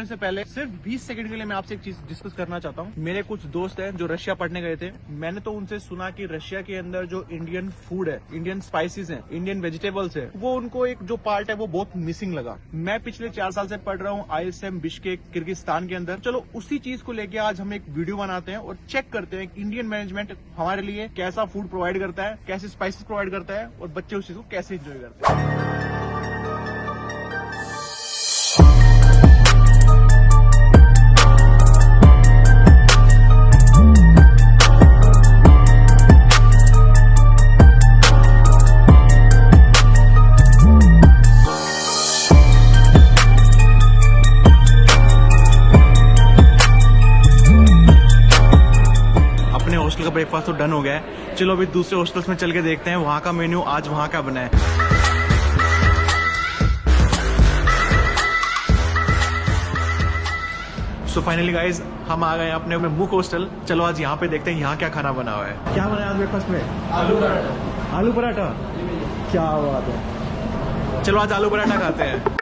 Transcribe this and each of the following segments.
होने से पहले सिर्फ 20 सेकंड के लिए मैं आपसे एक चीज डिस्कस करना चाहता हूँ। मेरे कुछ दोस्त हैं जो रशिया पढ़ने गए थे। मैंने तो उनसे सुना कि रशिया के अंदर जो इंडियन फूड है, इंडियन स्पाइसेस हैं, इंडियन वेजिटेबल्स है, वो उनको एक जो पार्ट है वो बहुत मिसिंग लगा। मैं पिछले 4 साल से पढ़ रहा हूँ ISM बिश्केक किर्गिस्तान के अंदर। चलो उसी चीज को लेके आज हम एक वीडियो बनाते हैं और चेक करते हैं इंडियन मैनेजमेंट हमारे लिए कैसा फूड प्रोवाइड करता है, कैसे स्पाइसेस प्रोवाइड करता है और बच्चे उस चीज को कैसे एंजॉय करते हैं। हॉस्टल का ब्रेकफास्ट तो डन हो गया है। चलो अभी दूसरे हॉस्टल्स में चल के देखते हैं वहां का मेन्यू आज वहां का बना है। सो फाइनली गाइज हम आ गए अपने मुक हॉस्टल। चलो आज यहाँ पे देखते हैं यहाँ क्या खाना बना हुआ है। क्या बना है आज ब्रेकफास्ट में? आलू पराठा। आलू पराठा, क्या बात है। चलो आज आलू पराठा खाते हैं।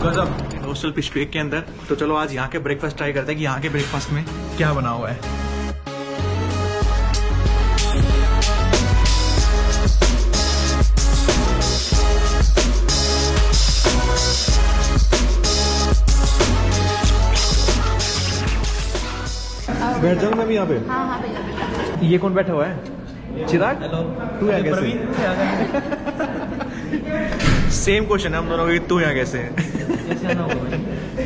गजब हॉस्टल पिशपेक के अंदर। तो चलो आज यहाँ के ब्रेकफास्ट ट्राई करते हैं कि यहाँ के ब्रेकफास्ट में क्या बना हुआ है। बैठ जाऊँ मैं भी यहाँ पे? हाँ बेटा। ये कौन बैठा हुआ है? चिराग? हेलो। तू यहाँ कैसे? सेम क्वेश्चन है हम दोनों को, तू यहाँ कैसे है?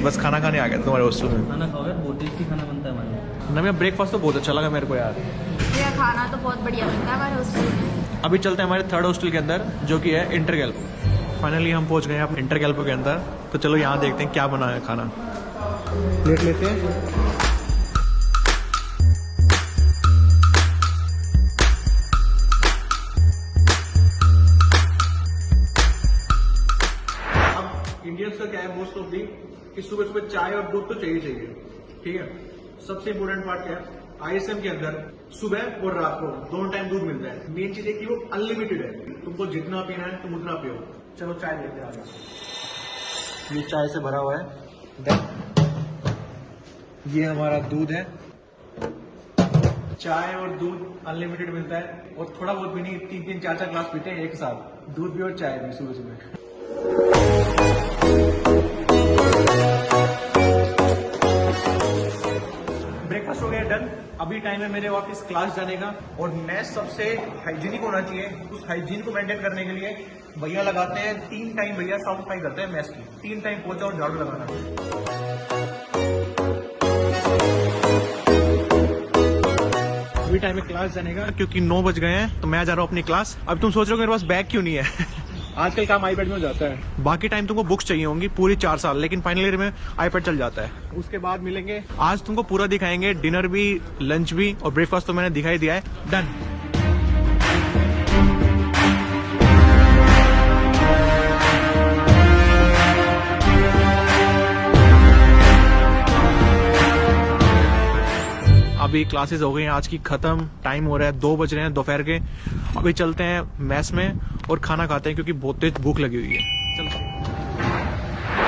बस खाना खाने आ गया तुम्हारे हॉस्टल में। खाना खाओगे? बहुत टेस्टी खाना बनता है हमारे। ना मेरा ब्रेकफास्ट तो बहुत अच्छा लगा मेरे को यार। मेरा खाना तो बहुत बढ़िया बनता है हमारे हॉस्टल में। अभी चलते हैं हमारे थर्ड हॉस्टल के अंदर जो कि है इंटरगैल्प। फाइनली हम पहुंच गए हैं अब इंटरगैल्प के अंदर। तो चलो यहाँ देखते हैं क्या बना है खाना। प्लेट लेते हैं। इंडियंस का क्या है मोस्ट ऑफ दी कि सुबह सुबह चाय और दूध तो चाहिए चाहिए, ठीक है। सबसे इंपोर्टेंट पार्ट क्या है, ISM के अंदर सुबह और रात को दोनों टाइम दूध मिलता है। मेन चीज है कि वो अनलिमिटेड है, तुमको जितना पीना है तुम उतना पियो। चलो चाय लेते हैं आगे। ये चाय से भरा हुआ है। ये हमारा दूध है। चाय और दूध अनलिमिटेड मिलता है और थोड़ा बहुत भी नहीं, 3-3 4-4 ग्लास पीते हैं एक साथ, दूध भी और चाय भी सुबह सुबह। ब्रेकफास्ट हो गया डन। अभी टाइम है मेरे वापस क्लास जाने का और मैच सबसे हाइजीनिक होना चाहिए। उस हाइजीन को मेंटेन करने के लिए भैया लगाते हैं 3 टाइम, भैया साफ सफाई करते हैं मैच की। 3 टाइम पोछा और झाड़ू लगाना। अभी टाइम है क्लास जाने का क्योंकि 9 बज गए हैं, तो मैं जा रहा हूँ अपनी क्लास। अब तुम सोच रहे हो मेरे पास बैग क्यों नहीं है? आजकल काम आईपैड में हो जाता है। बाकी टाइम तुमको बुक्स चाहिए होंगी पूरी 4 साल, लेकिन फाइनल ईयर में आईपैड चल जाता है। उसके बाद मिलेंगे। आज तुमको पूरा दिखाएंगे, डिनर भी, लंच भी और ब्रेकफास्ट तो मैंने दिखाई दिया है। डन। अभी क्लासेस हो गई हैं आज की खत्म। टाइम हो रहा है 2 बज रहे हैं दोपहर के। अभी चलते हैं मैस में और खाना खाते हैं क्योंकि बहुत तेज भूख लगी हुई है। चलो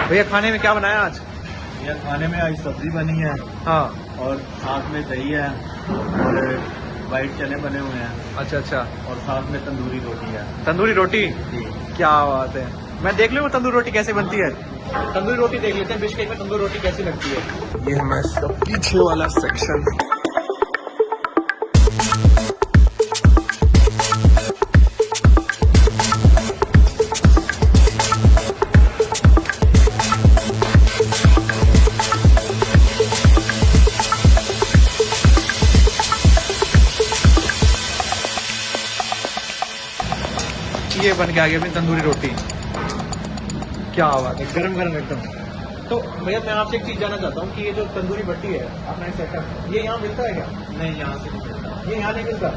भैया, खाने में क्या बनाया आज? यार खाने में आज सब्जी बनी है। हाँ। और साथ में दही है और वाइट चने बने हुए हैं। अच्छा अच्छा। और साथ में तंदूरी रोटी है। तंदूरी रोटी? जी। क्या बात है। मैं देख लूँ तंदूरी रोटी कैसे बनती है। तंदूरी रोटी देख लेते हैं बिश्केक में तंदूरी रोटी कैसी लगती है। ये हमारा पीछे वाला सेक्शन। ये बन के आ गई अपनी तंदूरी रोटी। क्या बात है, गरम गरम एकदम। तो भैया मैं आपसे एक चीज जानना चाहता हूँ कि ये जो तंदूरी भट्टी है अपना सेटअप, ये यहाँ मिलता है क्या? नहीं, यहाँ से नहीं मिलता। ये यहाँ नहीं मिलता,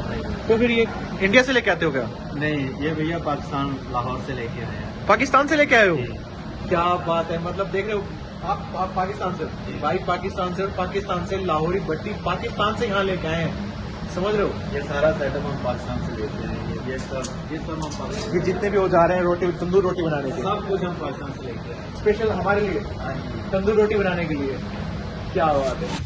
तो फिर ये इंडिया से लेके आते हो क्या? नहीं, ये भैया पाकिस्तान लाहौर से लेके आए हैं। पाकिस्तान से लेके आए हो? जी। क्या बात है, मतलब देख रहे हो आप पाकिस्तान से, भाई पाकिस्तान से, और पाकिस्तान से लाहौरी भट्टी पाकिस्तान से यहाँ लेके आए हैं, समझ रहे हो? ये सारा सेटअप हम पाकिस्तान से लेके आए हैं। ये सब हम पाकिस्तान, ये जितने भी औजार हैं रोटी, तंदूर रोटी बनाने के, सब कुछ हम पाकिस्तान से लेके आए हैं। स्पेशल हमारे लिए हाँ जी। तंदूर रोटी बनाने के लिए। क्या बात है।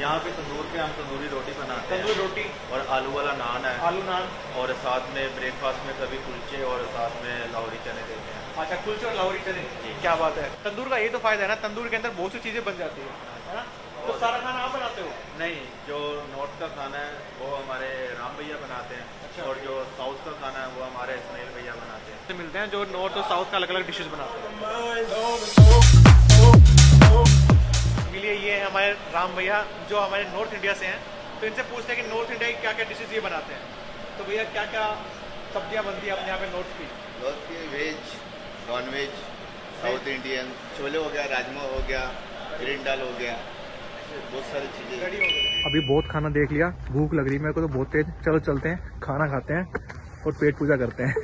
यहाँ पे तंदूर पे हम तंदूरी रोटी बनाते हैं, तंदूर रोटी और आलू वाला नान है, आलू नान, और साथ में ब्रेकफास्ट में कभी कुलचे और साथ में लाहौरी चने देते हैं। अच्छा कुलचे और लाहौरी चने। क्या बात है। तंदूर का ये तो फायदा है ना, तंदूर के अंदर बहुत सी चीजें बन जाती है ना? तो सारा खाना आप बनाते हो? नहीं, जो नॉर्थ का खाना है वो हमारे राम भैया बनाते हैं। अच्छा। और जो साउथ का खाना है वो हमारे इस्माइल भैया बनाते हैं। से मिलते हैं जो नॉर्थ और साउथ का अलग अलग डिशेज बनाते हैं। इसलिए ये है हमारे राम भैया जो हमारे नॉर्थ इंडिया से हैं, तो इनसे पूछते हैं कि नॉर्थ इंडिया की क्या क्या डिशेज ये बनाते हैं। तो भैया क्या क्या सब्जियां बनती है अपने यहाँ पे नॉर्थ की? नॉर्थ की veg, non veg, south Indian, छोले हो गया, राजमा हो गया, ग्रीन दाल हो गया, बहुत सारी चीजें। रेडी हो गई। अभी बहुत खाना देख लिया, भूख लग रही है मेरे को तो बहुत तेज। चलो चलते हैं, खाना खाते हैं और पेट पूजा करते हैं।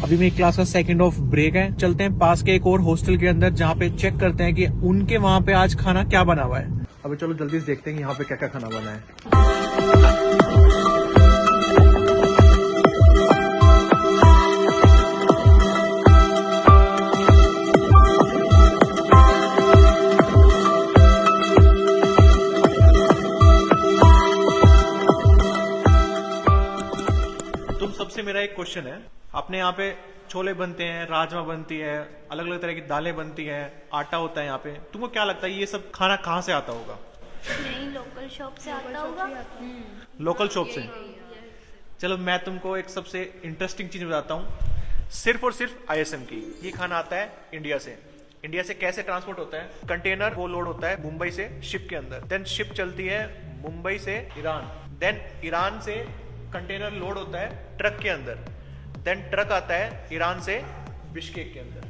अभी मेरी क्लास का सेकंड ऑफ ब्रेक है, चलते हैं पास के एक और हॉस्टल के अंदर जहाँ पे चेक करते हैं कि उनके वहाँ पे आज खाना क्या बना हुआ है। अभी चलो जल्दी से देखते हैं कि यहाँ पे क्या क्या खाना बना है। तुम सबसे मेरा एक क्वेश्चन है, अपने यहाँ पे छोले बनते हैं, राजमा बनती है, अलग अलग तरह की दालें बनती है, आटा होता है यहाँ पे, तुमको क्या लगता है ये सब खाना कहाँ से आता होगा? नहीं, लोकल शॉप से आता होगा। लोकल शॉप से। चलो मैं तुमको एक सबसे इंटरेस्टिंग चीज बताता हूँ, सिर्फ और सिर्फ आईएसएम की। ये खाना आता है इंडिया से। इंडिया से कैसे ट्रांसपोर्ट होता है? कंटेनर वो लोड होता है मुंबई से शिप के अंदर, देन शिप चलती है मुंबई से ईरान, देन ईरान से कंटेनर लोड होता है ट्रक के अंदर, देन ट्रक आता है ईरान से बिश्केक के अंदर।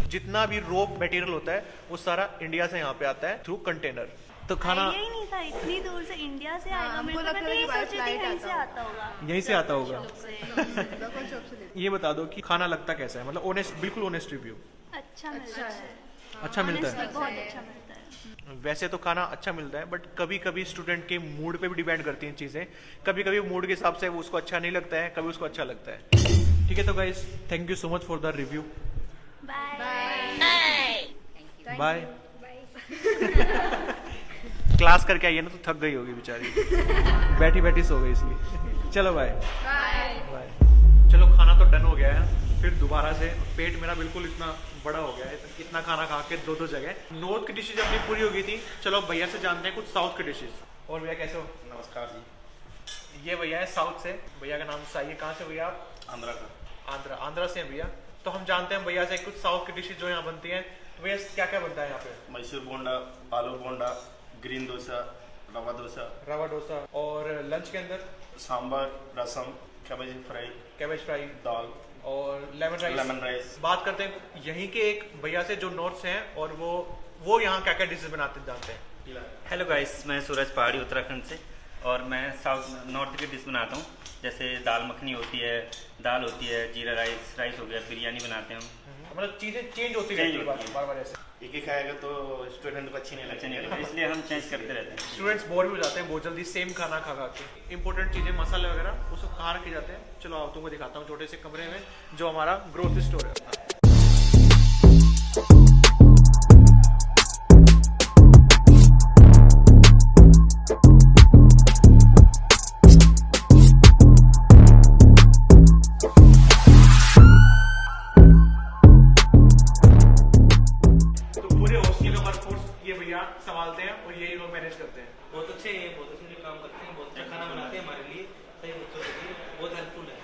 जितना भी रॉ मटेरियल होता है वो सारा इंडिया से यहाँ पे आता है थ्रू कंटेनर। तो खाना आइडिया ही नहीं था इतनी दूर से इंडिया से आएगा। हमको मेरे को लगता तो था ये कि बाय सोची थी फ्लाइट कहीं आता से आता होगा। यहीं से आता होगा। लोकल शॉप से लेते ये बता दो कि खाना लगता कैसा है, मतलब ऑनेस्ट, बिल्कुल ऑनेस्ट रिव्यू। अच्छा मिलता है, अच्छा मिलता Honestly, है। बहुत अच्छा मिलता है। वैसे तो खाना अच्छा मिलता है, बट कभी कभी स्टूडेंट के मूड पे भी डिपेंड करती हैं चीजें। कभी कभी मूड के हिसाब से वो उसको अच्छा नहीं लगता है, कभी उसको अच्छा लगता है। ठीक है, तो guys thank you so much for the review. Bye. Bye. Class करके आई है ना तो थक गई होगी बेचारी, बैठी बैठी सो गई इसलिए। चलो बाय बाय। चलो खाना तो डन हो गया है, फिर दोबारा से पेट मेरा बिल्कुल इतना बड़ा हो गया है, इतना खाना खा के दो जगह। नॉर्थ की डिशेज अपनी पूरी हो गई थी, चलो भैया से जानते हैं कुछ साउथ की डिशेज। और भैया कैसे हो? नमस्कार जी। ये भैया है साउथ से, भैया का नाम साई है। कहाँ से भैया आप? आंध्रा का। आंध्रा से हैं भैया। तो हम जानते हैं भैया से कुछ साउथ की डिशेज जो यहाँ बनती हैं। तो भैया क्या क्या बनता है यहाँ पे? मैसूर बोंडा, आलू बोंडा, ग्रीन डोसा, रवा डोसा, रवा डोसा। और लंच के अंदर सांबर, रसम, कैबेज फ्राई, कैबेज फ्राई दाल और लेमन राइस। बात करते हैं यहीं के एक भैया से जो नॉर्थ से हैं, और वो यहाँ क्या क्या डिशेज बनाते जानते हैं। हेलो गाइस, मैं सूरज पहाड़ी उत्तराखंड से, और मैं साउथ नॉर्थ की डिश बनाता हूँ, जैसे दाल मखनी होती है, दाल होती है, जीरा राइस हो गया, बिरयानी बनाते हैं हम। मतलब चीजें चेंज होती रहती है बार बार ऐसे। एक ही खाएगा तो स्टूडेंट को अच्छी नहीं अच्छा नहीं लगती। लगता, इसलिए हम चेंज करते रहते हैं। स्टूडेंट्स बोर भी हो जाते हैं बहुत जल्दी सेम खाना खा खा के। इंपॉर्टेंट चीजें मसाले वगैरह वो सब कहाँ रखे जाते हैं, चलो आप तुमको दिखाता हूँ छोटे से कमरे में जो हमारा ग्रोसरी स्टोर है। संभालते हैं और यही लोग मैनेज करते हैं। बहुत अच्छे काम करते हैं, बहुत अच्छा खाना बनाते हैं हमारे लिए, सही बच्चों के लिए बहुत हेल्पफुल है।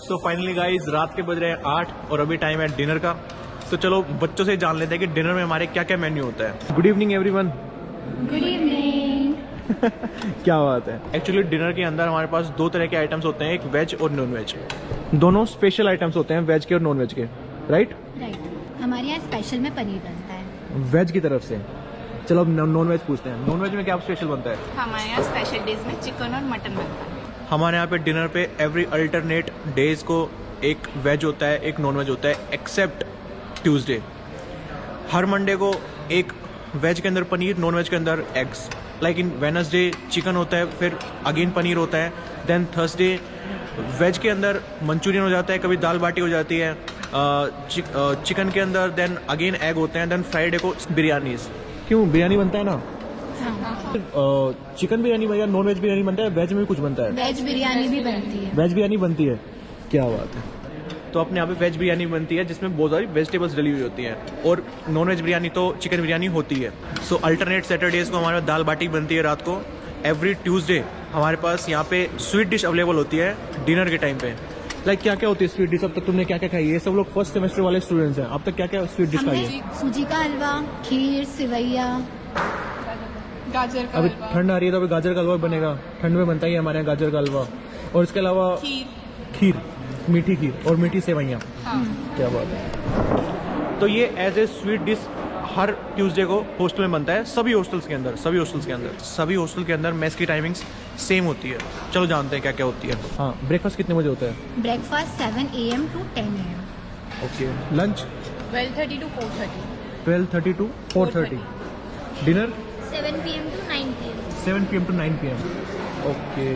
सो फाइनली गाइस रात के बज रहे हैं 8 और अभी टाइम है डिनर का। तो चलो बच्चों से जान लेते हैं कि डिनर में हमारे क्या क्या मेन्यू होता है। Good evening everyone. Good evening. क्या बात है। एक्चुअली डिनर के अंदर हमारे पास दो तरह के आइटम्स होते हैं, एक वेज और नॉन वेज। दोनों स्पेशल आइटम्स होते हैं वेज के और नॉन वेज के, राइट? हमारे यहाँ स्पेशल में पनीर बनता है वेज की तरफ से। चलो अब नॉन वेज पूछते हैं, नॉन वेज में क्या स्पेशल बनता है? हमारे यहाँ स्पेशल डेज में चिकन और मटन बनता है। हमारे यहाँ पे डिनर पे एवरी अल्टरनेट डेज को एक वेज होता है एक नॉन वेज होता है, एक्सेप्ट ट्यूसडे। हर मंडे को एक वेज के अंदर पनीर, नॉन वेज के अंदर eggs. Like in Wednesday chicken होता है, फिर अगेन पनीर होता है। देन थर्सडे वेज के अंदर मंचूरियन हो जाता है, कभी दाल बाटी हो जाती है चिकन के अंदर, देन अगेन एग होते हैं। देन फ्राइडे को बिरयानी। क्यों बिरयानी बनता है ना? चिकन बिरयानी या नॉन वेज बिरयानी बनता है, वेज में भी कुछ बनता है? वेज बिरयानी भी बनती है। वेज बिरयानी बनती है, क्या बात है। तो अपने यहाँ पे वेज बिरयानी बनती है जिसमें बहुत सारी वेजिटेबल्स डली हुई होती हैं, और नॉन वेज बिरयानी तो चिकन बिरयानी होती है। सो अल्टरनेट सैटरडेज को हमारे पास दाल बाटी बनती है रात को। एवरी ट्यूसडे हमारे पास यहाँ पे स्वीट डिश अवेलेबल होती है डिनर के टाइम पे। लाइक क्या क्या होती है स्वीट डिश? अब तक तुमने क्या क्या खाई है? ये सब लोग फर्स्ट सेमेस्टर वाले स्टूडेंट्स हैं, अब तक क्या क्या स्वीट डिश खाई है? सूजी का हलवा, खीर, सेवैया, गाजर का अभी हलवा, ठंड आ रही है तो अभी गाजर का हलवा बनेगा, ठंड में बनता ही है हमारे यहाँ गाजर का हलवा। और इसके अलावा खीर, मीठी खीर और मीठी सेवैयाँ। क्या बात है। तो ये एज ए स्वीट डिश हर ट्यूसडे को हॉस्टल में बनता है, सभी हॉस्टल्स के अंदर। सभी हॉस्टल के अंदर मेस की टाइमिंग्स सेम होती है। चलो जानते हैं क्या क्या होती है। हाँ, ब्रेकफास्ट कितने बजे होता है? Breakfast 7 AM to 10 AM। Okay. Lunch 12:30 to 4:30। 12:30 to 4:30। Dinner 7 PM to 9 PM। 7 PM to 9 PM। Okay.